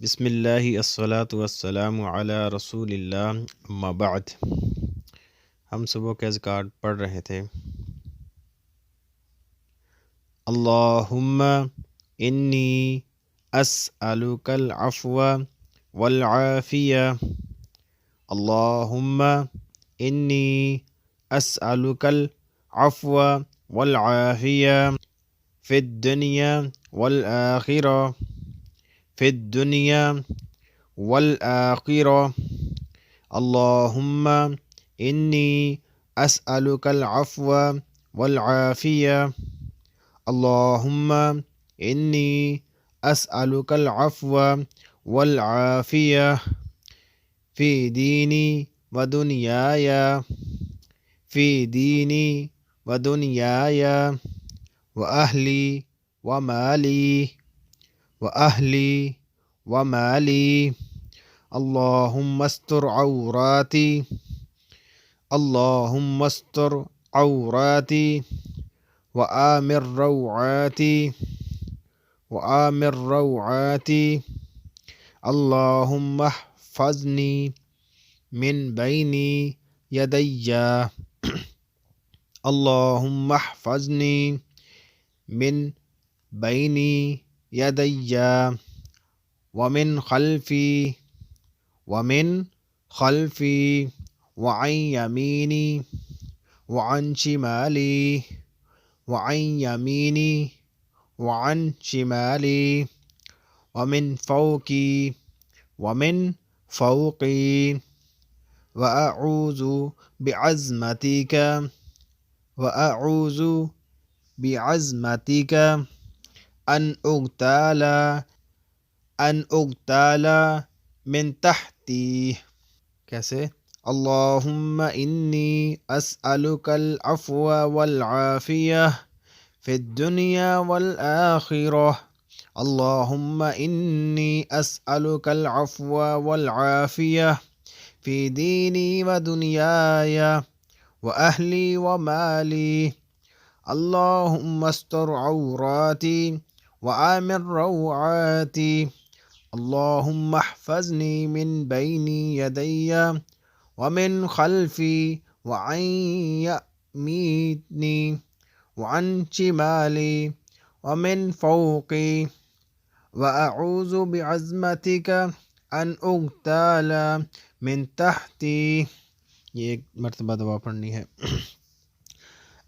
बिस्मिल्लाहि अस्सलातु वस्सलामु अला रसूलिल्लाह अम्मा बाद। हम सुबह के अज़कार पढ़ रहे थे। अल्लाहुम्मा इन्नी अस्अलुकल अफ़्व वल आफ़िया। अल्लाहुम्मा इन्नी अस्अलुकल अफ़्व वल आफ़िया फ़िद दुनिया वल आखिरा फ़िद दुनिया वल आखिरा। अल्लाहुम्मा इन्नी अस्अलुकल अफ़्व वल आफ़िया। अल्लाहुम्मा इन्नी अस्अलुकल अफ़्व वल आफ़िया फ़ी दीनी व दुनियाया फ़ी दीनी व दुनियाया व अहली व माली व अहली व माली। अल्लाहुम्मा अस्तर औराती अल्लाहुम्मा अस्तर औराती व आमिर रौआती व आमिर रौआती। अल्लाहुम्मा अहफ़ज़नी मिन बैनी यदैया अल्लाहुम्मा अहफ़ज़नी मिन बैनी यदैया व मिन खल्फ़ी व अन यमीनी व अन शिमाली व अन यमीनी व अन शिमाली व मिन फ़ौक़ी व अऊज़ु बिअज़्मतिका अन उग़्ताला मिन तहती। कैसे? अल्लाहुम्मा इन्नी अस्अलुकल अफ़्व वल आफ़िया फ़िद दुनिया वल आखिरा। अल्लाहुम्मा इन्नी अस्अलुकल अफ़्व वल आफ़िया फ़ी दीनी व दुनियाया व अहली व माली। अल्लाहुम्मा अस्तर औराती व आमिर रौआती। अल्लाहुम्मा अहफ़ज़नी मिन बैनी यदैया व मिन खल्फ़ी व अन यमीनी व अन शिमाली व मिन फ़ौक़ी व अऊज़ु बिअज़्मतिका अन उग़्ताला मिन तहती। ये एक मरतबा दुआ पढ़नी है।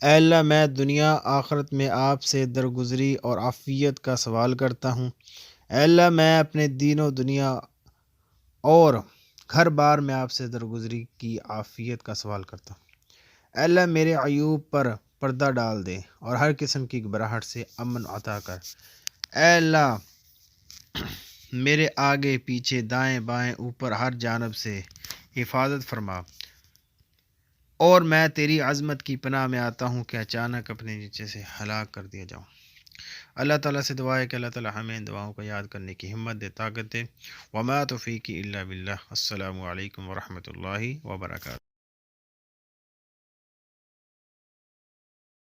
ऐ अल्लाह, मैं दुनिया आखिरत में आपसे दरगुजरी और आफ़ियत का सवाल करता हूँ। ऐ अल्लाह, मैं अपने दीनो दुनिया और घर बार में आपसे दरगुजरी की आफ़ियत का सवाल करता हूँ। ऐ अल्लाह, मेरे अयूब पर पर्दा डाल दे और हर किस्म की घबराहट से अमन अता कर। ऐ अल्लाह, मेरे आगे पीछे दाएं बाएं ऊपर हर जानब से हिफाजत फरमा और मैं तेरी अज़मत की पनाह में आता हूँ कि अचानक अपने नीचे से हलाक कर दिया जाऊँ। अल्लाह ताला से दुआ है कि अल्लाह ताला हमें इन दुआओं को याद करने की हिम्मत दे, ताकत दे। वमा तौफ़ीक़ी इल्ला बिल्लाह। अस्सलामु अलैकुम व रहमतुल्लाहि व बरकातुहू।